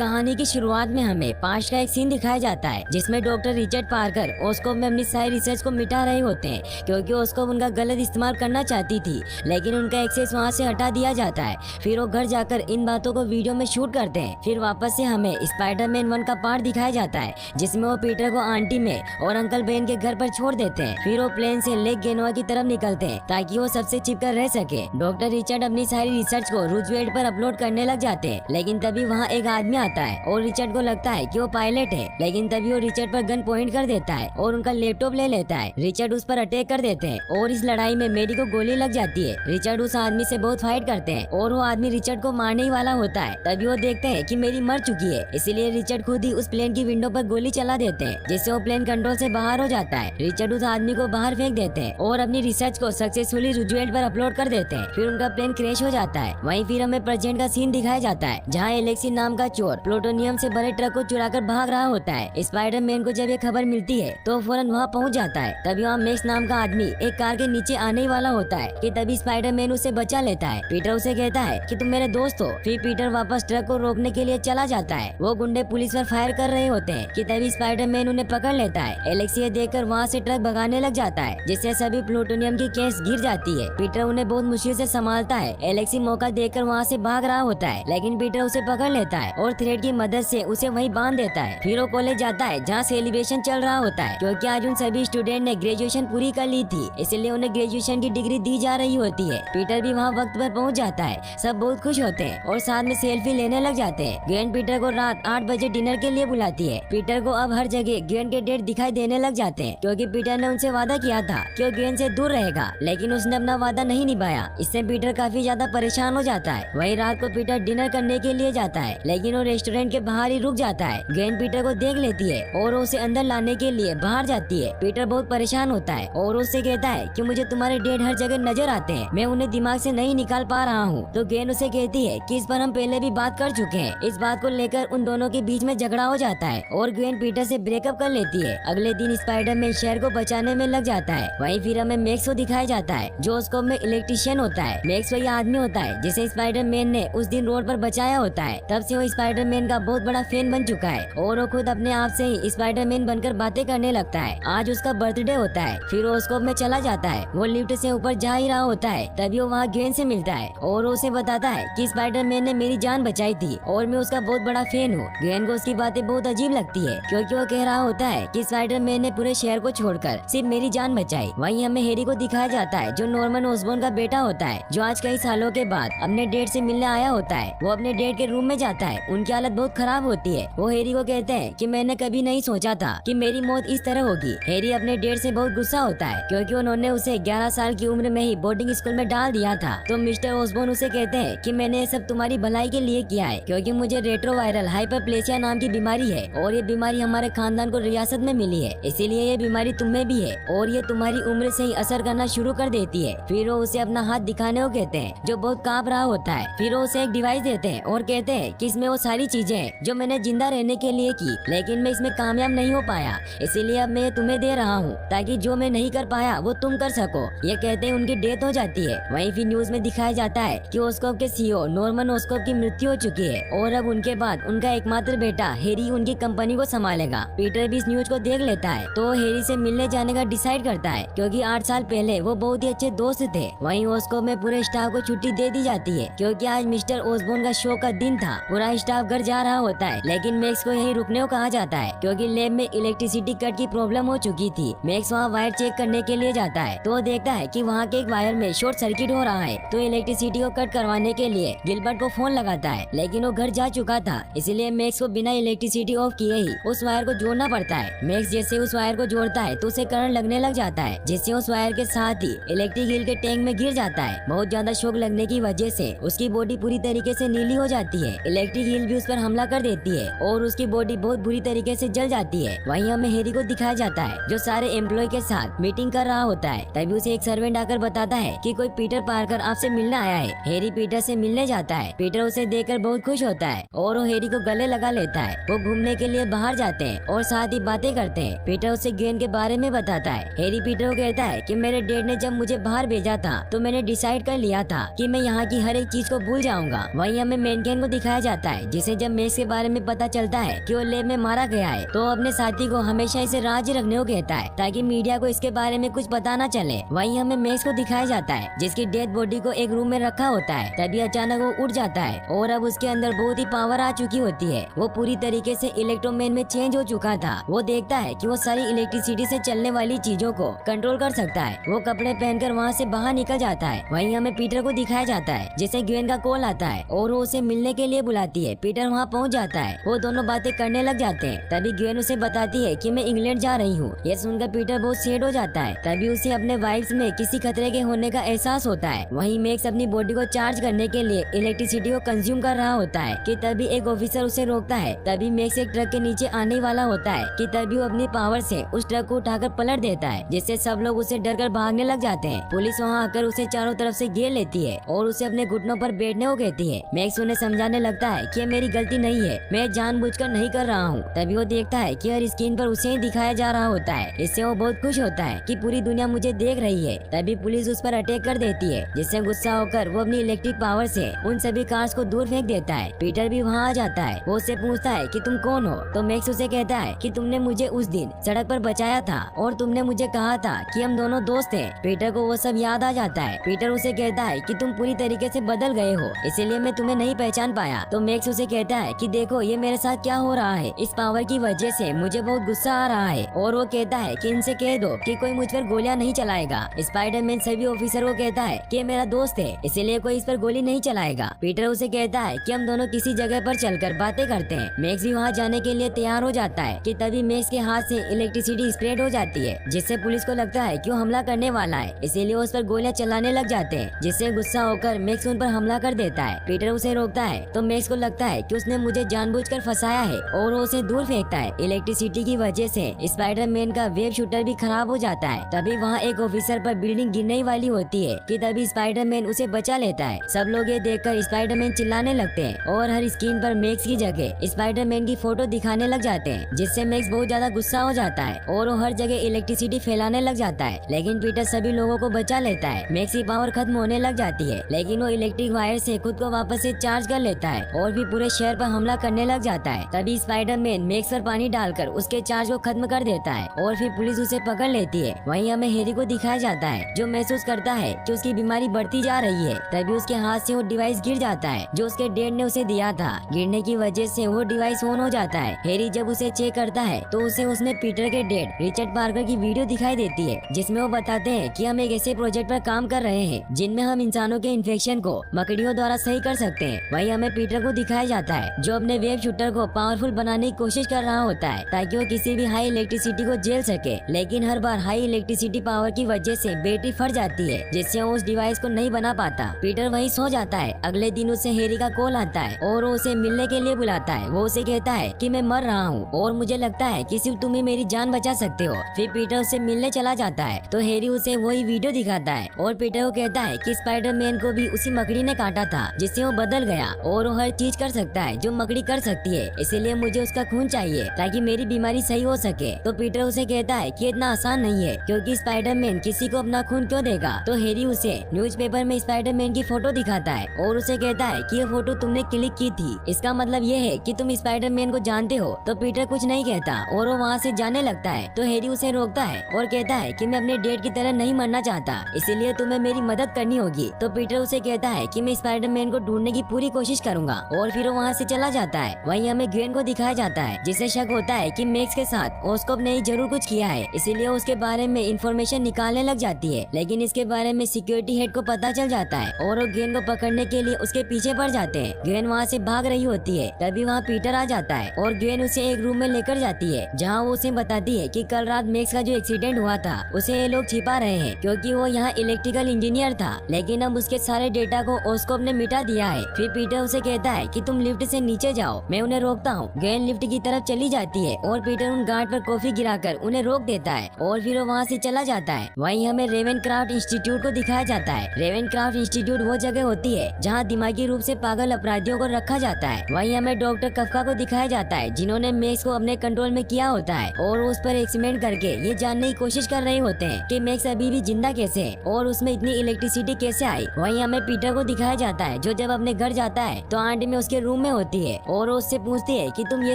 कहानी की शुरुआत में हमें पास्ट का एक सीन दिखाया जाता है जिसमें डॉक्टर रिचर्ड पार्कर ओस्कोप में अपनी सारी रिसर्च को मिटा रहे होते हैं क्योंकि ओस्कोप उनका गलत इस्तेमाल करना चाहती थी, लेकिन उनका एक्सेस वहाँ से हटा दिया जाता है। फिर वो घर जाकर इन बातों को वीडियो में शूट करते हैं। फिर वापस से हमें स्पाइडरमैन 1 का पार्ट दिखाया जाता है जिसमें वो पीटर को आंटी में और अंकल बेन के घर पर छोड़ देते हैं। फिर वो प्लेन से लेक गेनोआ की तरफ निकलते हैं ताकि वो सबसे चिपकर रह सके। डॉक्टर रिचर्ड अपनी सारी रिसर्च को रूजवेल्ट पर अपलोड करने लग जाते हैं, लेकिन तभी वहाँ एक आदमी आता है और रिचर्ड को लगता है कि वो पायलट है, लेकिन तभी वो रिचर्ड पर गन पॉइंट कर देता है और उनका लैपटॉप ले लेता है। रिचर्ड उस पर अटैक कर देते हैं और इस लड़ाई में मेरी को गोली लग जाती है। रिचर्ड उस आदमी से बहुत फाइट करते हैं और वो आदमी रिचर्ड को मारने ही वाला होता है। तभी वो देखते हैं कि मेरी मर चुकी है, इसीलिए रिचर्ड खुद ही उस प्लेन की विंडो पर गोली चला देते हैं जिससे वो प्लेन कंट्रोल से बाहर हो जाता है। रिचर्ड उस आदमी को बाहर फेंक देते हैं और अपनी रिसर्च को सक्सेसफुली रूजवेल्ट पर अपलोड कर देते हैं। फिर उनका प्लेन क्रैश हो जाता है। वहीं फिर हमें प्रेजेंट का सीन दिखाया जाता है जहाँ एलेक्सी नाम का चोर प्लूटोनियम से भरे ट्रक को चुराकर भाग रहा होता है। स्पाइडरमैन को जब ये खबर मिलती है तो फौरन वहाँ पहुँच जाता है। तभी वहाँ मैक्स नाम का आदमी एक कार के नीचे आने ही वाला होता है कि तभी स्पाइडरमैन उसे बचा लेता है। पीटर उसे कहता है कि तुम मेरे दोस्त हो। फिर पीटर वापस ट्रक को रोकने के लिए चला जाता है। वो गुंडे पुलिस पर फायर कर रहे होते हैं कि तभी स्पाइडरमैन उन्हें पकड़ लेता है। एलेक्सी ये देखकर वहाँ से ट्रक भगाने लग जाता है जिससे सभी प्लूटोनियम की केस गिर जाती है। पीटर उन्हें बहुत मुश्किल से संभालता है। एलेक्सी मौका देखकर वहाँ से भाग रहा होता है, लेकिन पीटर उसे पकड़ लेता है और थ्रेड की मदद से उसे वहीं बांध देता है। फिर वो कॉलेज जाता है जहाँ सेलिब्रेशन चल रहा होता है क्योंकि आज उन सभी स्टूडेंट ने ग्रेजुएशन पूरी कर ली थी, इसलिए उन्हें ग्रेजुएशन की डिग्री दी जा रही होती है। पीटर भी वहाँ वक्त पर पहुँच जाता है। सब बहुत खुश होते हैं और साथ में सेल्फी लेने लग जाते हैं। ग्वेन पीटर को रात 8 बजे डिनर के लिए बुलाती है। पीटर को अब हर जगह ग्वेन के डेट दिखाई देने लग जाते हैं क्योंकि पीटर ने उनसे वादा किया था कि वो ग्वेन से दूर रहेगा, लेकिन उसने अपना वादा नहीं निभाया। इससे पीटर काफी ज्यादा परेशान हो जाता है। वही रात को पीटर डिनर करने के लिए जाता है, लेकिन वो रेस्टोरेंट के बाहर ही रुक जाता है। ग्वेन पीटर को देख लेती है और उसे अंदर लाने के लिए बाहर जाती है। पीटर बहुत परेशान होता है और उससे कहता है कि मुझे तुम्हारे डेट हर जगह नजर आते हैं, मैं उन्हें दिमाग से नहीं निकाल पा रहा हूँ। तो ग्वेन उसे कहती है कि इस पर हम पहले भी बात कर चुके हैं। इस बात को लेकर उन दोनों के बीच में झगड़ा हो जाता है और ग्वेन पीटर से ब्रेकअप कर लेती है। अगले दिन स्पाइडरमैन शहर को बचाने में लग जाता है। वहीं फिर हमें मैक्स को दिखाया जाता है जो उसको में इलेक्ट्रिशियन होता है। मैक्स वही आदमी होता है जिसे स्पाइडरमैन ने उस दिन रोड पर बचाया होता है। तब से वो स्पाइडरमैन का बहुत बड़ा फैन बन चुका है और वो खुद अपने आप से ही स्पाइडरमैन बनकर बातें करने लगता है। आज उसका बर्थडे होता है। फिर वो उसको में चला जाता है। वो लिफ्ट से ऊपर जा ही रहा होता है, तभी वो वहाँ ग्वेन से मिलता है और उसे बताता है कि स्पाइडरमैन ने मेरी जान बचाई थी और मैं उसका बहुत बड़ा फैन हूँ। ग्वेन को उसकी बातें बहुत अजीब लगती है क्योंकि वो कह रहा होता है कि स्पाइडरमैन ने पूरे शहर को छोड़कर सिर्फ मेरी जान बचाई। वहीं हमें हैरी को दिखाया जाता है जो नॉर्मन ऑसबॉर्न का बेटा होता है, जो आज कई सालों के बाद अपने डेड से मिलने आया होता है। वो अपने डेड के रूम में जाता है। उनकी हालत बहुत खराब होती है। वो हैरी को कहते हैं कि मैंने कभी नहीं सोचा था कि मेरी मौत इस तरह होगी। हैरी अपने डेड से बहुत गुस्सा होता है क्योंकि उन्होंने उसे 11 साल की उम्र में ही बोर्डिंग स्कूल में डाल दिया था। तो मिस्टर ऑसबॉर्न उसे कहते हैं कि मैंने ये सब तुम्हारी भलाई के लिए किया है क्योंकि मुझे रेट्रोवायरल हाइपरप्लेसिया नाम की बीमारी है और ये बीमारी हमारे खानदान को रियासत में मिली है, इसीलिए ये बीमारी तुम में भी है और ये तुम्हारी उम्र से ही असर करना शुरू कर देती है। फिर वो उसे अपना हाथ दिखाने को कहते हैं जो बहुत कांप रहा होता है। फिर वो उसे एक डिवाइस देते हैं और कहते हैं कि इसमें वो सारी चीजें हैं जो मैंने जिंदा रहने के लिए की, लेकिन मैं इसमें कामयाब नहीं हो पाया, इसीलिए अब मैं तुम्हें दे रहा हूँ ताकि जो मैं नहीं कर पाया वो तुम कर सको। ये कहते हैं उनकी डेथ हो जाती है। वहीं फिर न्यूज में दिखाया जाता है कि ओस्कोप के सीईओ नॉर्मन ओस्कोप की मृत्यु हो चुकी है और अब उनके बाद उनका एकमात्र बेटा हैरी उनकी कंपनी को संभालेगा। पीटर भी इस न्यूज को देख लेता है तो हैरी से मिलने जाने का डिसाइड करता है क्योंकि 8 साल पहले वो बहुत ही अच्छे दोस्त थे। वहीं ओस्कोप में पूरे स्टाफ को छुट्टी दे दी जाती है क्योंकि आज मिस्टर ऑसबॉर्न का शो का दिन था। पूरा स्टाफ घर जा रहा होता है, लेकिन मैक्स को यहीं रुकने को कहा जाता है क्योंकि लैब में इलेक्ट्रिसिटी कट की प्रॉब्लम हो चुकी थी। मैक्स वहाँ वायर चेक करने के लिए जाता है तो देखता है कि वहाँ के एक वायर में शॉर्ट सर्किट हो रहा है। तो इलेक्ट्रिसिटी को कट करवाने के लिए गिलबर्ट को फोन लगाता है, लेकिन वो घर जा चुका था, इसलिए मैक्स को बिना इलेक्ट्रिसिटी ऑफ किए ही उस वायर को जोड़ना पड़ता है। मैक्स जैसे उस वायर को जोड़ता है तो उसे करंट लगने लग जाता है, जिससे उस वायर के साथ ही इलेक्ट्रिक ईल के टैंक में गिर जाता है। बहुत ज्यादा शॉक लगने की वजह से उसकी बॉडी पूरी तरीके से नीली हो जाती है। इलेक्ट्रिक ईल भी उस पर हमला कर देती है और उसकी बॉडी बहुत बुरी तरीके से जल जाती है। वहीं हमें हैरी को दिखाया जाता है जो सारे एम्प्लॉय के साथ मीटिंग कर रहा होता है। तभी उसे एक सर्वेंट आकर बताता है कि कोई पीटर पार्कर आपसे मिलने आया है। हैरी पीटर से मिलने जाता है। पीटर उसे देखकर बहुत खुश होता है और वो हैरी को गले लगा लेता है। वो घूमने के लिए बाहर जाते हैं और साथ ही बातें करते हैं। पीटर उसे ग्वेन के बारे में बताता है। हैरी पीटर को कहता है कि मेरे डैड ने जब मुझे बाहर भेजा था तो मैंने डिसाइड कर लिया था कि मैं यहाँ की हर एक चीज को भूल जाऊंगा। वहीं हमें मेनकेन को दिखाया जाता है जिसे उसे जब मैक्स के बारे में पता चलता है कि वो लैब में मारा गया है तो अपने साथी को हमेशा इसे राज रखने को कहता है ताकि मीडिया को इसके बारे में कुछ पता न चले। वहीं हमें मैक्स को दिखाया जाता है जिसकी डेड बॉडी को एक रूम में रखा होता है। तभी अचानक वो उठ जाता है और अब उसके अंदर बहुत ही पावर आ चुकी होती है। वो पूरी तरीके से इलेक्ट्रोमैन में चेंज हो चुका था। वो देखता है कि वो सारी इलेक्ट्रिसिटी से चलने वाली चीजों को कंट्रोल कर सकता है। वो कपड़े पहनकर वहाँ से बाहर निकल जाता है। वहीं हमें पीटर को दिखाया जाता है जिसे ग्वेन का कॉल आता है और वो उसे मिलने के लिए बुलाती है। पीटर वहाँ पहुँच जाता है। वो दोनों बातें करने लग जाते हैं। तभी ग्वेन उसे बताती है कि मैं इंग्लैंड जा रही हूँ। ये सुनकर पीटर बहुत सैड हो जाता है। तभी उसे अपने वाइफ्स में किसी खतरे के होने का एहसास होता है। वहीं मैक्स अपनी बॉडी को चार्ज करने के लिए इलेक्ट्रिसिटी को कंज्यूम कर रहा होता है कि तभी एक ऑफिसर उसे रोकता है। तभी मैक्स एक ट्रक के नीचे आने वाला होता है कि तभी वो अपनी पावर से उस ट्रक को उठाकर पलट देता है जिससे सब लोग उसे डर कर भागने लग जाते हैं। पुलिस वहाँ आकर उसे चारों तरफ से घेर लेती है और उसे अपने घुटनों पर बैठने को कहती है। मैक्स उन्हें समझाने लगता है कि मेरी गलती नहीं है, मैं जानबूझकर नहीं कर रहा हूँ। तभी वो देखता है कि हर स्क्रीन पर उसे ही दिखाया जा रहा होता है। इससे वो बहुत खुश होता है कि पूरी दुनिया मुझे देख रही है। तभी पुलिस उस पर अटैक कर देती है जिससे गुस्सा होकर वो अपनी इलेक्ट्रिक पावर से उन सभी कार्स को दूर फेंक देता है। पीटर भी वहाँ आ जाता है। वो उससे पूछता है कि तुम कौन हो? तो मैक्स उसे कहता है कि तुमने मुझे उस दिन सड़क पर बचाया था और तुमने मुझे कहा था कि हम दोनों दोस्त हैं। पीटर को वो सब याद आ जाता है। पीटर उसे कहता है कि तुम पूरी तरीके से बदल गए हो, इसीलिए मैं तुम्हें नहीं पहचान पाया। तो मैक्स उसे कहता है कि देखो ये मेरे साथ क्या हो रहा है, इस पावर की वजह से मुझे बहुत गुस्सा आ रहा है। और वो कहता है कि इनसे कह दो कि कोई मुझ पर गोलियां नहीं चलाएगा। स्पाइडरमैन सभी ऑफिसर को कहता है कि मेरा दोस्त है, इसीलिए कोई इस पर गोली नहीं चलाएगा। पीटर उसे कहता है कि हम दोनों किसी जगह पर चलकर बातें करते हैं। मैक्स भी वहाँ जाने के लिए तैयार हो जाता है कि तभी मैक्स के हाथ से इलेक्ट्रिसिटी स्प्रेड हो जाती है जिससे पुलिस को लगता है कि वो हमला करने वाला है, इसीलिए उस पर गोलियां चलाने लग जाते हैं जिससे गुस्सा होकर मैक्स उन पर हमला कर देता है। पीटर उसे रोकता है तो मैक्स को लगता है कि उसने मुझे जानबूझकर फंसाया है और वो उसे दूर फेंकता है। इलेक्ट्रिसिटी की वजह से स्पाइडरमैन का वेब शूटर भी खराब हो जाता है। तभी वहाँ एक ऑफिसर पर बिल्डिंग गिरने वाली होती है कि तभी स्पाइडरमैन उसे बचा लेता है। सब लोग ये देखकर स्पाइडरमैन चिल्लाने लगते हैं और हर स्क्रीन पर मैक्स की जगह स्पाइडरमैन की फोटो दिखाने लग जाते हैं जिससे मैक्स बहुत ज्यादा गुस्सा हो जाता है और वो हर जगह इलेक्ट्रिसिटी फैलाने लग जाता है। लेकिन पीटर सभी लोगों को बचा लेता है। मैक्स की पावर खत्म होने लग जाती है लेकिन वो इलेक्ट्रिक वायर से खुद को वापस से चार्ज कर लेता है और भी पूरे शहर पर हमला करने लग जाता है। तभी स्पाइडरमैन मैक्स पर पानी डालकर उसके चार्ज को खत्म कर देता है और फिर पुलिस उसे पकड़ लेती है। वहीं हमें हैरी को दिखाया जाता है जो महसूस करता है कि उसकी बीमारी बढ़ती जा रही है। तभी उसके हाथ से वो डिवाइस गिर जाता है जो उसके डैड ने उसे दिया था। गिरने की वजह से वो डिवाइस ऑन हो जाता है। हैरी जब उसे चेक करता है तो उसे उसने पीटर के डैड रिचर्ड पार्कर की वीडियो दिखाई देती है जिसमें वो बताते हैं कि हम एक ऐसे प्रोजेक्ट पर काम कर रहे हैं जिनमें हम इंसानों के इन्फेक्शन को मकड़ियों द्वारा सही कर सकते हैं। वहीं हमें पीटर को दिखाया जाता है जो अपने वेब शूटर को पावरफुल बनाने की कोशिश कर रहा होता है ताकि वो किसी भी हाई इलेक्ट्रिसिटी को झेल सके। लेकिन हर बार हाई इलेक्ट्रिसिटी पावर की वजह से बैटरी फट जाती है जिससे वो उस डिवाइस को नहीं बना पाता। पीटर वहीं सो जाता है। अगले दिन उसे हैरी का कॉल आता है और वो उसे मिलने के लिए बुलाता है। वो उसे कहता है कि मैं मर रहा हूँ और मुझे लगता है कि सिर्फ तुम ही मेरी जान बचा सकते हो। फिर पीटर उससे मिलने चला जाता है तो हैरी उसे वही वीडियो दिखाता है और पीटर को कहता है कि स्पाइडरमैन को भी उसी मकड़ी ने काटा था जिससे वो बदल गया और वो हर चीज कर सकता है जो मकड़ी कर सकती है, इसीलिए मुझे उसका खून चाहिए ताकि मेरी बीमारी सही हो सके। तो पीटर उसे कहता है कि इतना आसान नहीं है क्योंकि स्पाइडरमैन किसी को अपना खून क्यों देगा। तो हैरी उसे न्यूज़पेपर में स्पाइडरमैन की फोटो दिखाता है और उसे कहता है कि ये फोटो तुमने क्लिक की थी, इसका मतलब ये है कि तुम स्पाइडरमैन को जानते हो। तो पीटर कुछ नहीं कहता और वो वहाँ से जाने लगता है। तो हैरी उसे रोकता है और कहता है कि मैं अपने डैड की तरह नहीं मरना चाहता, इसीलिए तुम्हें मेरी मदद करनी होगी। तो पीटर उसे कहता है कि मैं स्पाइडरमैन को ढूंढने की पूरी कोशिश करूंगा और फिर वो वहाँ से चला जाता है। वहीं हमें ग्वेन को दिखाया जाता है जिसे शक होता है कि मैक्स के साथ ओस्कोप ने जरूर कुछ किया है, इसीलिए उसके बारे में इंफॉर्मेशन निकालने लग जाती है। लेकिन इसके बारे में सिक्योरिटी हेड को पता चल जाता है और वो ग्वेन को पकड़ने के लिए उसके पीछे पड़ जाते हैं। ग्वेन वहाँ से भाग रही होती है। तभी वहाँ पीटर आ जाता है और ग्वेन उसे एक रूम में लेकर जाती है जहाँ वो उसे बताती है कि कल रात मैक्स का जो एक्सीडेंट हुआ था उसे ये लोग छिपा रहे हैं क्योंकि वो यहाँ इलेक्ट्रिकल इंजीनियर था, लेकिन अब उसके सारे डेटा को ओस्कोप ने मिटा दिया है। फिर पीटर उसे कहता है कि तुम लिफ्ट से नीचे जाओ, मैं उन्हें रोकता हूँ। ग्वेन लिफ्ट की तरफ चली जाती है और पीटर उन गार्ड पर कॉफी गिराकर उन्हें रोक देता है और फिर वो वहाँ से चला जाता है। वहीं हमें रेवेनक्राफ्ट इंस्टीट्यूट को दिखाया जाता है। रेवेनक्राफ्ट इंस्टीट्यूट वो जगह होती है जहाँ दिमागी रूप से पागल अपराधियों को रखा जाता है। वहीं हमें डॉक्टर कफका को दिखाया जाता है जिन्होंने मैक्स को अपने कंट्रोल में किया होता है और उस पर एक्सपेरिमेंट करके ये जानने की कोशिश कर रहे होते हैं कि मैक्स अभी भी जिंदा कैसे है और उसमें इतनी इलेक्ट्रिसिटी कैसे आई। वहीं हमें पीटर को दिखाया जाता है जो जब अपने घर जाता है तो आंटी में उसके रूम रूम में होती है और वो उससे पूछती है कि तुम ये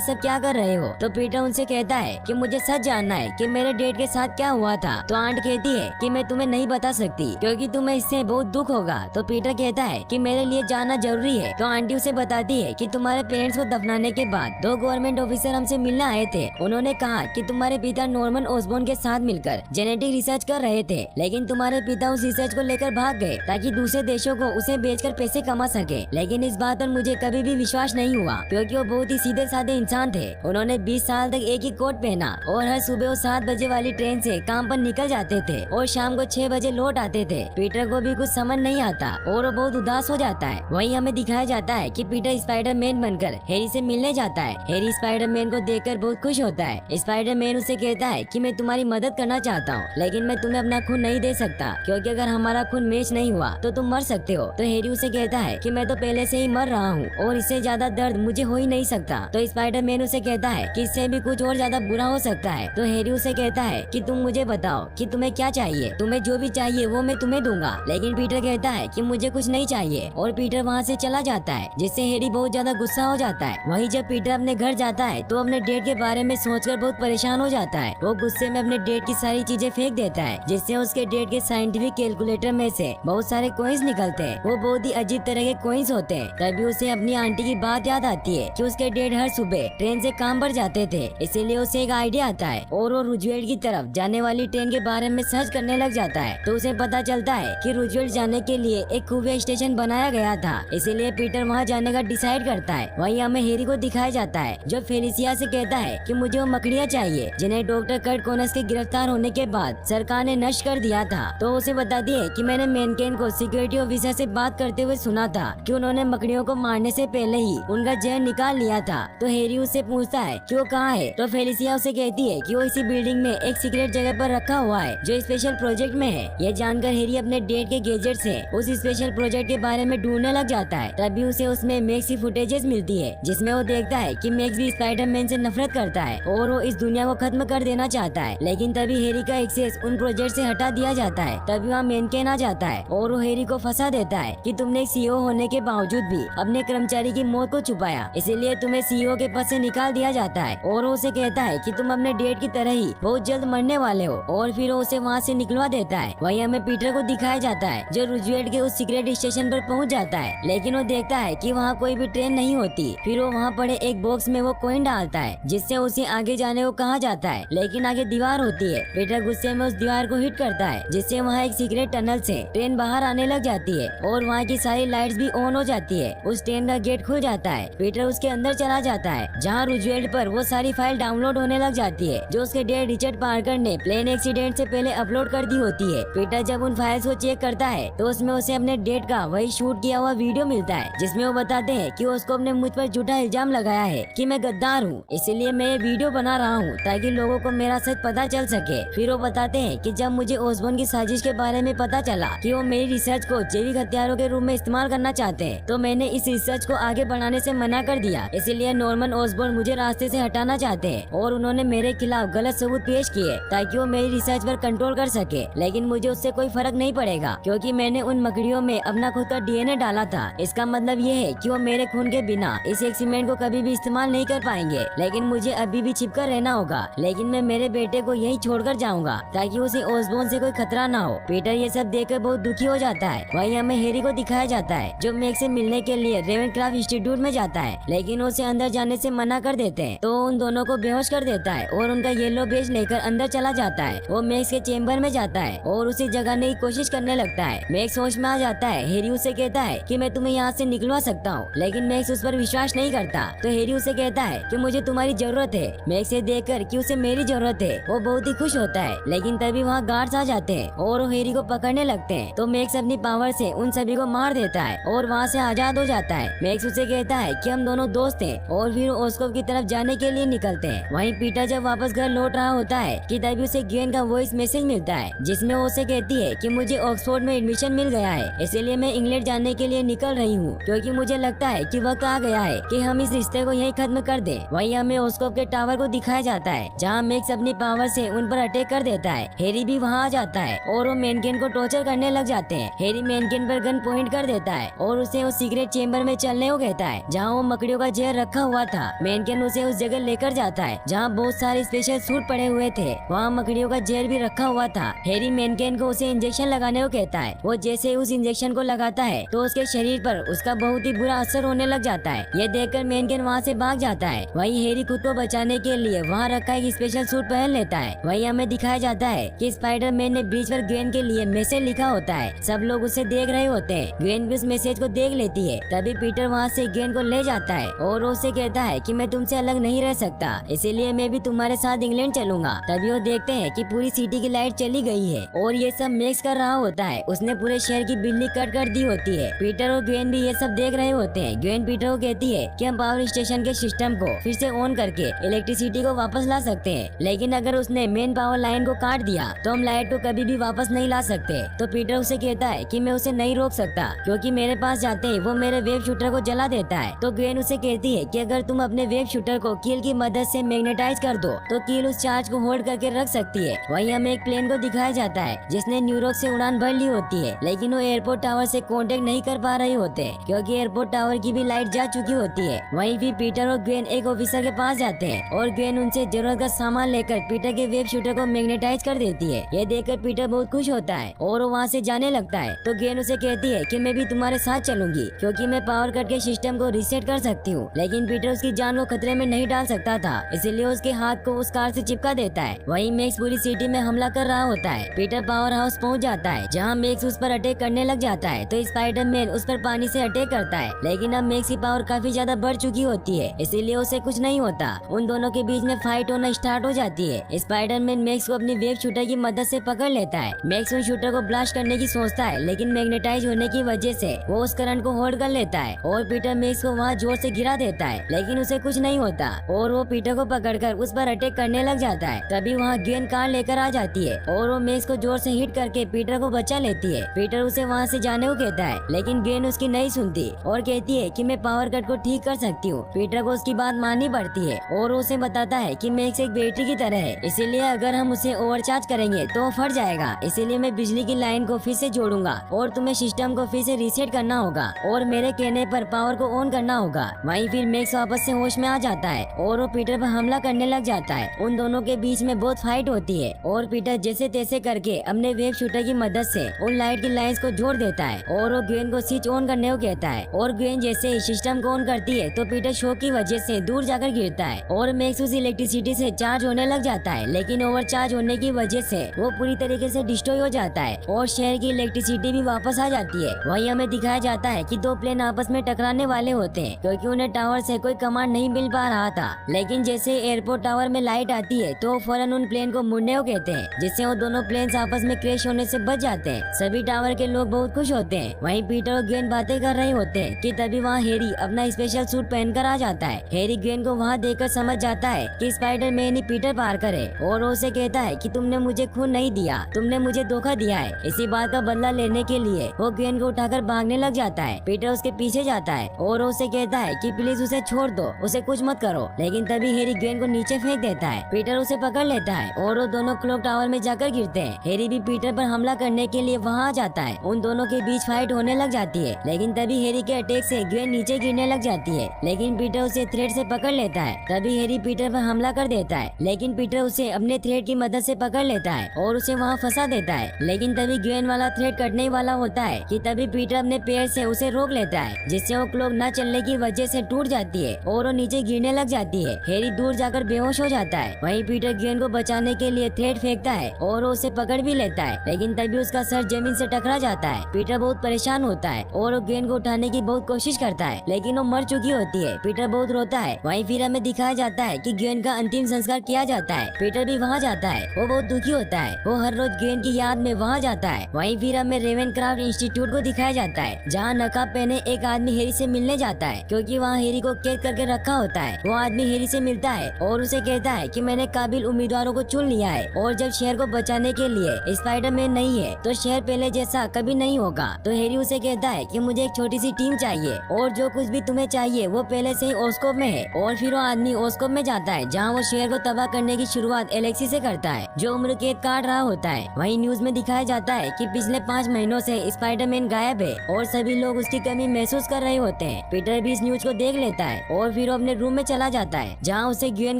सब क्या कर रहे हो। तो पीटर उनसे कहता है कि मुझे सच जानना है कि मेरे डेड के साथ क्या हुआ था। तो आंट कहती है कि मैं तुम्हें नहीं बता सकती क्योंकि तुम्हें इससे बहुत दुख होगा। तो पीटर कहता है कि मेरे लिए जानना जरूरी है। तो आंटी उसे बताती है कि तुम्हारे पेरेंट्स को दफनाने के बाद 2 गवर्नमेंट ऑफिसर हमसे मिलने आए थे। उन्होंने कहा कि तुम्हारे पिता नॉर्मन ऑसबॉर्न के साथ मिलकर जेनेटिक रिसर्च कर रहे थे, लेकिन तुम्हारे पिता उस रिसर्च को लेकर भाग गए ताकि दूसरे देशों को उसे बेचकर पैसे कमा सके। लेकिन इस बात पर मुझे कभी भी विश्वास नहीं हुआ क्योंकि वो बहुत ही सीधे साधे इंसान थे। उन्होंने 20 साल तक एक ही कोट पहना और हर सुबह वो 7 बजे वाली ट्रेन से काम पर निकल जाते थे और शाम को 6 बजे लौट आते थे। पीटर को भी कुछ समझ नहीं आता और वो बहुत उदास हो जाता है। वहीं हमें दिखाया जाता है कि पीटर स्पाइडरमैन बनकर हैरी से मिलने जाता है। हैरी स्पाइडरमैन को देखकर बहुत खुश होता है। स्पाइडरमैन उसे कहता है कि मैं तुम्हारी मदद करना चाहता हूँ, लेकिन मैं तुम्हें अपना खून नहीं दे सकता क्योंकि अगर हमारा खून मैच नहीं हुआ तो तुम मर सकते हो। तो हैरी उसे कहता है कि मैं तो पहले से ही मर रहा हूँ और इससे ज्यादा दर्द मुझे हो ही नहीं सकता। तो स्पाइडरमैन उसे कहता है कि इससे भी कुछ और ज्यादा बुरा हो सकता है। तो हैरी उसे कहता है कि तुम मुझे बताओ कि तुम्हें क्या चाहिए, तुम्हें जो भी चाहिए वो मैं तुम्हें दूंगा। लेकिन पीटर कहता है कि मुझे कुछ नहीं चाहिए और पीटर वहाँ से चला जाता है, जिससे हैरी बहुत ज्यादा गुस्सा हो जाता है। वहीं जब पीटर अपने घर जाता है तो अपने डेट के बारे में सोचकर बहुत परेशान हो जाता है। वो गुस्से में अपने डेट की सारी चीजें फेंक देता है, जिससे उसके डेट के साइंटिफिक कैलकुलेटर में से बहुत सारे कॉइन्स निकलते हैं। वो बहुत ही अजीब तरह के कॉइन्स होते हैं। तभी उसे अपनी आंटी की बात याद आती है कि उसके डेड हर सुबह ट्रेन से काम पर जाते थे, इसीलिए उसे एक आइडिया आता है और वो रूजवेल्ट की तरफ जाने वाली ट्रेन के बारे में सर्च करने लग जाता है। तो उसे पता चलता है कि रूजवेल्ट जाने के लिए एक खुफिया स्टेशन बनाया गया था, इसीलिए पीटर वहाँ जाने का डिसाइड करता है। वहीं हमें हैरी को दिखाया जाता है जो फेलिसिया से कहता है कि मुझे वो मकड़ियाँ चाहिए जिन्हें डॉक्टर कर्ट कॉनर्स के गिरफ्तार होने के बाद सरकार ने नष्ट कर दिया था। तो उसे बताती है कि मैंने मेनकेन को सिक्योरिटी ऑफिसर से बात करते हुए सुना था कि उन्होंने मकड़ियों को मारने से पहले ही उनका जहर निकाल लिया था। तो हैरी उससे पूछता है कि वो कहाँ है। तो फेलिसिया उसे कहती है कि वो इसी बिल्डिंग में एक सीक्रेट जगह पर रखा हुआ है जो स्पेशल प्रोजेक्ट में है। यह जानकर हैरी अपने डेट के गैजेट से उस स्पेशल प्रोजेक्ट के बारे में ढूंढने लग जाता है। तभी उसे उसमें मैक्स की फुटेजेस मिलती है जिसमें वो देखता है कि मैक्स भी स्पाइडरमैन से नफरत करता है और वो इस दुनिया को खत्म कर देना चाहता है। लेकिन तभी हैरी का एक्सेस उन प्रोजेक्ट से हटा दिया जाता है। तभी वहाँ मेनकेन आ जाता है और वो हैरी को फंसा देता है कि तुमने एक सीईओ होने के बावजूद भी अपने कर्मचारी की मौत को छुपाया, इसीलिए तुम्हें सीईओ के पद से निकाल दिया जाता है। और वो उसे कहता है कि तुम अपने डेट की तरह ही बहुत जल्द मरने वाले हो और फिर वो उसे वहाँ से निकलवा देता है। वहीं हमें पीटर को दिखाया जाता है जो रूजवेल्ट के उस सीक्रेट स्टेशन पर पहुँच जाता है, लेकिन वो देखता है कि वहाँ कोई भी ट्रेन नहीं होती। फिर वो वहाँ पड़े एक बॉक्स में वो कॉइन डालता है जिससे उसे आगे जाने को कहा जाता है, लेकिन आगे दीवार होती है। पीटर गुस्से में उस दीवार को हिट करता है जिससे वहाँ एक सीक्रेट टनल से ट्रेन बाहर आने लग जाती है और वहाँ की सारी लाइट्स भी ऑन हो जाती है। उस ट्रेन का गेट खुल जाता है। पीटर उसके अंदर चला जाता है जहाँ रूजवेल्ट पर वो सारी फाइल डाउनलोड होने लग जाती है जो उसके डैड रिचर्ड पार्कर ने प्लेन एक्सीडेंट से पहले अपलोड कर दी होती है। पीटर जब उन फाइल्स को चेक करता है तो उसमें उसे अपने डैड का वही शूट किया हुआ वीडियो मिलता है जिसमें वो बताते हैं कि उसको अपने मुझ पर झूठा इल्जाम लगाया है कि मैं गद्दार हूँ, इसीलिए मैं ये वीडियो बना रहा हूँ ताकि लोगों को मेरा सच पता चल सके। फिर वो बताते हैं कि जब मुझे ऑसबॉर्न की साजिश के बारे में पता चला कि वो मेरी रिसर्च को जैविक हथियारों के रूप में इस्तेमाल करना चाहते हैं तो मैंने इस रिसर्च को आगे बढ़ाने से मना कर दिया। इसीलिए नॉर्मन ऑसबॉर्न मुझे रास्ते से हटाना चाहते हैं और उन्होंने मेरे खिलाफ गलत सबूत पेश किए ताकि वो मेरी रिसर्च पर कंट्रोल कर सके। लेकिन मुझे उससे कोई फर्क नहीं पड़ेगा क्योंकि मैंने उन मकड़ियों में अपना खुद का डीएनए डाला था। इसका मतलब ये है कि वो मेरे खून के बिना इस एक्सपेरिमेंट को कभी भी इस्तेमाल नहीं कर पाएंगे, लेकिन मुझे अभी भी छिपकर रहना होगा। लेकिन मैं मेरे बेटे को यहीं छोड़कर जाऊंगा ताकि उसे ऑसबॉर्न से कोई खतरा ना हो। पीटर ये सब देखकर बहुत दुखी हो जाता है। वहीं हमें हैरी को दिखाया जाता है जो मैक्स से मिलने के लिए रेवेनक्राफ्ट इंस्टीट्यूट में जाता है, लेकिन उसे अंदर जाने से मना कर देते हैं। तो उन दोनों को बेहोश कर देता है और उनका येलो बेज लेकर अंदर चला जाता है। वो मैक्स के चेम्बर में जाता है और उसे जगाने की कोशिश करने लगता है। मैक्स होश में आ जाता है। हैरी उसे कहता है कि मैं तुम्हें यहाँ से निकलवा सकता हूँ, लेकिन मैक्स उस पर विश्वास नहीं करता। तो हैरी उसे कहता है कि मुझे तुम्हारी जरूरत है। मैक्स से देखकर कि उसे मेरी जरूरत है वो बहुत ही खुश होता है, लेकिन तभी वहाँ गार्ड्स आ जाते हैं और वो हैरी को पकड़ने लगते हैं। तो मैक्स अपनी पावर से उन सभी को मार देता है और वहाँ से आजाद हो जाता है। मैक्स उसे कहता है कि हम दोनों दोस्त हैं और फिर ओस्कोप की तरफ जाने के लिए निकलते हैं। वहीं पीटर जब वापस घर लौट रहा होता है कि तभी उसे ग्वेन का वॉइस मैसेज मिलता है जिसमें वो उसे कहती है कि मुझे ऑक्सफोर्ड में एडमिशन मिल गया है, इसीलिए मैं इंग्लैंड जाने के लिए निकल रही हूँ क्योंकि मुझे लगता है कि वक्त आ गया है कि हम इस रिश्ते को यहीं खत्म कर दें। वहीं हमें ओस्कोप के टावर को दिखाया जाता है जहाँ मैक्स अपनी पावर से उन पर अटैक कर देता है। हैरी भी वहाँ आ जाता है और वो मेनकेन को टॉर्चर करने लग जाते हैं। हैरी मेनकेन पर गन पॉइंट कर देता है और उसे उस सीक्रेट चेम्बर में चलने को कहता है जहाँ वो मकड़ियों का जहर रखा हुआ था। मेनकेन उसे उस जगह लेकर जाता है जहाँ बहुत सारे स्पेशल सूट पड़े हुए थे, वहाँ मकड़ियों का जहर भी रखा हुआ था। हैरी मेनकेन को उसे इंजेक्शन लगाने को कहता है। वो जैसे उस इंजेक्शन को लगाता है तो उसके शरीर पर उसका बहुत ही बुरा असर होने लग जाता है। ये देखकर मेनकेन वहाँ से भाग जाता है। वहीं हैरी खुद को बचाने के लिए वहाँ रखा एक स्पेशल सूट पहन लेता है। वहीं हमें दिखाया जाता है कि स्पाइडरमैन ने ब्रिज पर ग्वेन के लिए मैसेज लिखा होता है। सब लोग उसे देख रहे होते हैं। ग्वेन भी उस मैसेज को देख लेती है। तभी पीटर वहाँ से ग्वेन को ले जाता है और उसे कहता है कि मैं तुमसे अलग नहीं रह सकता, इसीलिए मैं भी तुम्हारे साथ इंग्लैंड चलूंगा। तभी वो देखते हैं कि पूरी सिटी की लाइट चली गई है और ये सब मैक्स कर रहा होता है। उसने पूरे शहर की बिजली कट कर दी होती है। पीटर और ग्वेन भी ये सब देख रहे होते हैं। ग्वेन पीटर को कहती है कि हम पावर स्टेशन के सिस्टम को फिर से ऑन करके इलेक्ट्रिसिटी को वापस ला सकते हैं, लेकिन अगर उसने मेन पावर लाइन को काट दिया तो हम लाइट को कभी भी वापस नहीं ला सकते। तो पीटर उसे कहता है कि मैं उसे नहीं रोक सकता, क्योंकि मेरे पास जाते ही वो मेरे वेब शूटर को जला देता है। तो ग्वेन उसे कहती है कि अगर तुम अपने वेब शूटर को कील की मदद से मैग्नेटाइज कर दो तो कील उस चार्ज को होल्ड करके रख सकती है। वहीं हमें एक प्लेन को दिखाया जाता है जिसने न्यूयॉर्क से उड़ान भर ली होती है, लेकिन वो एयरपोर्ट टावर से कांटेक्ट नहीं कर पा रहे होते क्योंकि एयरपोर्ट टावर की भी लाइट जा चुकी होती है। वहीं भी पीटर और ग्वेन एक ऑफिसर के पास जाते हैं और ग्वेन उनसे जरूरत का सामान लेकर पीटर के वेब शूटर को मैग्नेटाइज कर देती है। ये देखकर पीटर बहुत खुश होता है और वो वहाँ से जाने लगता है। तो ग्वेन उसे कहती है कि मैं भी तुम्हारे साथ चलूंगी क्योंकि मैं पावर कट के सिस्टम को रीसेट कर सकती हूँ, लेकिन पीटर उसकी जान को खतरे में नहीं डाल सकता था, इसीलिए उसके हाथ को उस कार से चिपका देता है। वहीं मैक्स पूरी सिटी में हमला कर रहा होता है। पीटर पावर हाउस पहुँच जाता है जहाँ मैक्स उस पर अटैक करने लग जाता है। तो स्पाइडरमैन उस पर पानी से अटैक करता है, लेकिन अब मैक्स की पावर काफी ज्यादा बढ़ चुकी होती है, इसीलिए उसे कुछ नहीं होता। उन दोनों के बीच में फाइट होना स्टार्ट हो जाती है। स्पाइडरमैन मैक्स को अपनी वेब शूटर की मदद से पकड़ लेता है। मैक्स उन शूटर को ब्लास्ट करने की सोचता है, लेकिन मैग्नेटाइज होने की वजह से वो उस करंट को होल्ड कर लेता है और पीटर मैक्स को वहाँ जोर से गिरा देता है, लेकिन उसे कुछ नहीं होता और वो पीटर को पकड़कर उस पर अटैक करने लग जाता है। तभी वहाँ ग्वेन कार लेकर आ जाती है और वो मैक्स को जोर से हिट करके पीटर को बचा लेती है। पीटर उसे वहाँ से जाने को कहता है, लेकिन ग्वेन उसकी नहीं सुनती और कहती है कि मैं पावर कट को ठीक कर सकती हूँ। पीटर को उसकी बात माननी पड़ती है और उसे बताता है कि मैक्स एक बैटरी की तरह है, इसीलिए अगर हम उसे ओवरचार्ज करेंगे तो वो फट जाएगा, इसीलिए मैं बिजली की लाइन को फिर से जोड़ूंगा और तुम्हें सिस्टम को फिर से रीसेट करना होगा और मेरे कहने पर पावर को ऑन करना होगा। वहीं फिर मैक्स वापस से होश में आ जाता है और वो पीटर पर हमला करने लग जाता है। उन दोनों के बीच में बहुत फाइट होती है और पीटर जैसे तैसे करके अपने वेब शूटर की मदद से उन लाइट की लाइंस को जोड़ देता है और वो ग्वेन को स्विच ऑन करने को कहता है और ग्वेन जैसे ही सिस्टम को ऑन करती है तो पीटर शॉक की वजह से दूर जाकर गिरता है और मैक्स उस इलेक्ट्रिसिटी से चार्ज होने लग जाता है, लेकिन ओवरचार्ज होने की वजह से वो पूरी तरीके से डिस्ट्रॉय हो जाता है और शहर की इलेक्ट्रिसिटी भी वापस आ जाती है। वहीं हमें दिखाया जाता है कि दो प्लेन आपस में टकराने वाले होते हैं क्योंकि उन्हें टावर से कोई कमांड नहीं मिल पा रहा था, लेकिन जैसे एयरपोर्ट टावर में लाइट आती है तो फौरन उन प्लेन को मुड़ने को कहते हैं, जिससे वो दोनों प्लेन आपस में क्रैश होने से बच जाते हैं। सभी टावर के लोग बहुत खुश होते हैं। वहीं पीटर और ग्वेन बातें कर रहे होते हैं कि तभी वहाँ हैरी अपना स्पेशल सूट पहनकर आ जाता है। हैरी ग्वेन को वहाँ देखकर समझ जाता है कि स्पाइडरमैन ही पीटर पार्कर है और वो उसे कहता है कि तुमने मुझे खून नहीं दिया, तुमने मुझे धोखा दिया है। इसी बात का बदला लेने के लिए वो ग्वेन को उठाकर भागने लग जाता है। पीटर उसके पीछे जाता है और उसे कहता है कि प्लीज उसे छोड़ दो, उसे कुछ मत करो, लेकिन तभी हैरी ग्वेन को नीचे फेंक देता है। पीटर उसे पकड़ लेता है और वो दोनों क्लॉक टावर में जाकर गिरते हैं। हैरी भी पीटर पर हमला करने के लिए वहाँ आ जाता है। उन दोनों के बीच फाइट होने लग जाती है, लेकिन तभी हैरी के अटैक से ग्वेन नीचे गिरने लग जाती है, लेकिन पीटर उसे थ्रेड से पकड़ लेता है। तभी हैरी पीटर पर हमला कर देता है, लेकिन पीटर उसे अपने थ्रेड की मदद से पकड़ लेता है और उसे वहाँ फंसा देता है। लेकिन तभी ग्वेन वाला थ्रेड कटने वाला होता है कि तभी पीटर अपने पैर से उसे रोक लेता है, जिससे वो क्लॉक न चलने की वजह से टूट जाती है और वो नीचे गिरने लग जाती है। हैरी दूर जाकर बेहोश हो जाता है। वहीं पीटर ग्वेन को बचाने के लिए थ्रेड फेंकता है और वो उसे पकड़ भी लेता है, लेकिन तभी उसका सर जमीन से टकरा जाता है। पीटर बहुत परेशान होता है और वो ग्वेन को उठाने की बहुत कोशिश करता है, लेकिन वो मर चुकी होती है। पीटर बहुत रोता है। वहीं फिर हमें दिखाया जाता है कि ग्वेन का अंतिम संस्कार किया जाता है। पीटर भी वहाँ जाता है। वो बहुत दुखी होता है। वो हर रोज ग्वेन की याद में वहाँ जाता है। वहीं फिर हमें रेवेनक्राफ्ट इंस्टीट्यूट को दिखाया जाता है, जहाँ नकाब पहने एक आदमी हैरी से मिलने जाता है, क्योंकि वहाँ हैरी को कैद करके रखा होता है। वो आदमी हैरी से मिलता है और उसे कहता है कि मैंने काबिल उम्मीदवारों को चुन लिया है और जब शहर को बचाने के लिए स्पाइडरमैन नहीं है तो शहर पहले जैसा कभी नहीं होगा। तो हैरी उसे कहता है कि मुझे एक छोटी सी टीम चाहिए और जो कुछ भी तुम्हें चाहिए वो पहले से ही ओस्कोप में है। और फिर वो आदमी ओस्कोप में जाता है, जहाँ वो शहर को तबाह करने की शुरुआत एलेक्सी से करता है, जो उम्र कैद काट रहा होता है। वहीं न्यूज में दिखाया जाता है कि पिछले 5 महीनों से स्पाइडरमैन गायब है और सभी लोग उसकी कमी महसूस कर रहे होते होते हैं। पीटर भी इस न्यूज को देख लेता है और फिर वो अपने रूम में चला जाता है, जहाँ उसे ग्वेन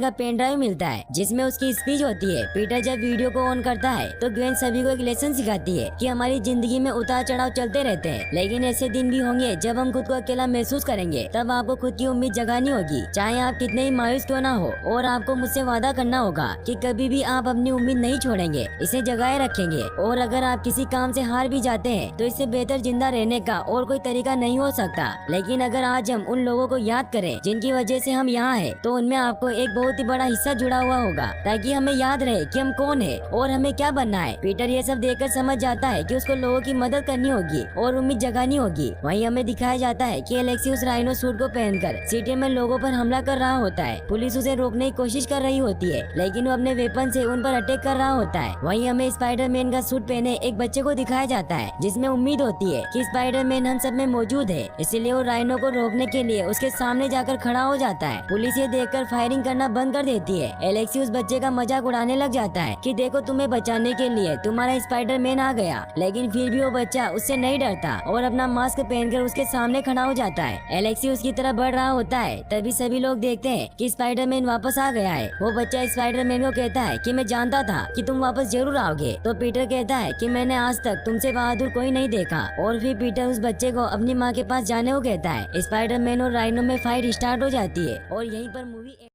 का पेन ड्राइव मिलता है जिसमें उसकी स्पीच होती है। पीटर जब वीडियो को ऑन करता है तो ग्वेन सभी को एक लेसन सिखाती है कि हमारी जिंदगी में उतार चढ़ाव चलते रहते हैं, लेकिन ऐसे दिन भी होंगे जब हम खुद को अकेला महसूस करेंगे। तब आपको खुद की उम्मीद जगानी होगी, चाहे आप कितने ही मायूस क्यों ना हो, और आपको मुझसे वादा करना होगा कि कभी भी आप अपनी उम्मीद नहीं छोड़ेंगे, इसे जगाए रखेंगे। और अगर आप किसी काम से हार भी जाते हैं तो इससे बेहतर जिंदा रहने का और कोई तरीका नहीं हो सकता। लेकिन अगर आज हम उन लोगों को याद करें जिनकी वजह से हम यहाँ हैं, तो उनमें आपको एक बहुत ही बड़ा हिस्सा जुड़ा हुआ होगा, ताकि हमें याद रहे कि हम कौन है और हमें क्या बनना है। पीटर ये सब देखकर समझ जाता है कि उसको लोगों की मदद करनी होगी और उम्मीद जगानी होगी। वहीं हमें दिखाया जाता है कि एलेक्सी उस राइनो सूट को पहनकर सिटी में लोगों पर हमला कर रहा होता है। पुलिस उसे रोकने की कोशिश कर रही होती है, लेकिन वो अपने वेपन से उन पर अटैक कर रहा होता है। वहीं हमें स्पाइडरमैन का सूट पहने एक बच्चे को दिखाया जाता है, जिसमें उम्मीद होती है कि स्पाइडरमैन हम सब में मौजूद है, इसलिए वो राइनो को रोकने के लिए उसके सामने जाकर खड़ा हो जाता है। पुलिस ये देखकर फायरिंग करना बंद कर देती है। एलेक्सी उस बच्चे का मजाक उड़ाने लग जाता है कि देखो तुम्हें बचाने के लिए तुम्हारा स्पाइडरमैन आ गया, लेकिन फिर भी वो बच्चा उससे नहीं डरता और अपना मास्क पहनकर उसके सामने खड़ा हो जाता है। एलेक्सी उसकी तरफ बढ़ रहा होता है, तभी सभी लोग देखते हैं कि स्पाइडरमैन वापस आ गया है। वो बच्चा स्पाइडरमैन को कहता है कि मैं जानता था कि तुम वापस जरूर आओगे। तो पीटर कहता है कि मैंने आज तक तुमसे बहादुर कोई नहीं देखा, और फिर पीटर उस बच्चे को अपनी माँ के पास जाने को कहता है। स्पाइडरमैन और राइनो में फाइट स्टार्ट हो जाती है और यहीं पर मूवी